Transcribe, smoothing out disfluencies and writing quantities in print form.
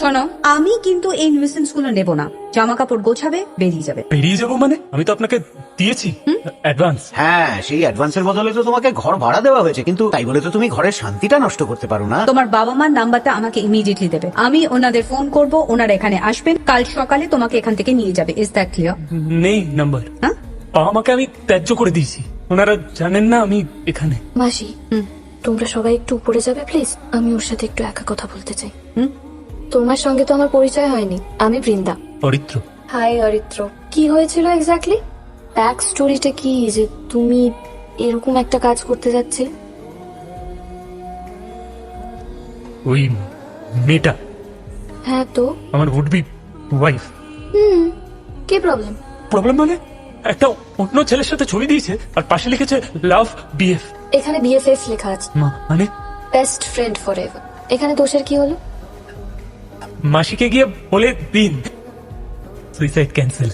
শোনো, আমি কিন্তু এই নিউসেন্স গুলো নেব না। জামা কাপড় গোছাবে, বেরিয়ে যাবে। বেরিয়ে যাবো মানে? আমি তো আপনাকে দিয়েছি অ্যাডভান্স। হ্যাঁ, সেই অ্যাডভান্সের বদলে তো তোমাকে ঘর ভাড়া দেওয়া হয়েছে, কিন্তু তাই বলে তো তুমি ঘরের শান্তিটা নষ্ট করতে পারো না। তোমার বাবা মার নাম্বারটা আমাকে ইমিডিয়েটলি দেবে। আমি ওনাদের ফোন করব, ওনারা এখানে আসবেন, কাল সকালে তোমাকে এখান থেকে নিয়ে যাবে। Is that clear? নেই নাম্বার। হ্যাঁ, বাবা মাকে আমি ত্যায্য করে দিয়েছি, ওনারা জানেন না আমি এখানে। মাসি, তোমরা সবাই একটু উপরে যাবে প্লিজ। আমি ওর সাথে একটু একা কথা বলতে চাই। তোমার সঙ্গে তো আমার পরিচয় হয়নি। আমি বৃন্দা। অরিত্র। হাই অরিত্র। কি হয়েছিল এক্স্যাক্টলি? ব্যাক স্টোরিটা কি যে তুমি এরকম একটা কাজ করতে যাচ্ছিলে? ওই মেয়েটা হ্যাঁ তো আমার উড বি ওয়াইফ। কি প্রবলেম? প্রবলেম মানে একটা অন্য ছেলের সাথে ছবি দিয়েছে আর পাশে লিখেছে লাভ বিএফ। এখানে বিএফএফ লেখা আছে, মানে বেস্ট ফ্রেন্ড ফর এভার। এখানে দোষের কি হলো? মাসিকে গিয়ে বলে দিন সুইসাইড ক্যান্সেল।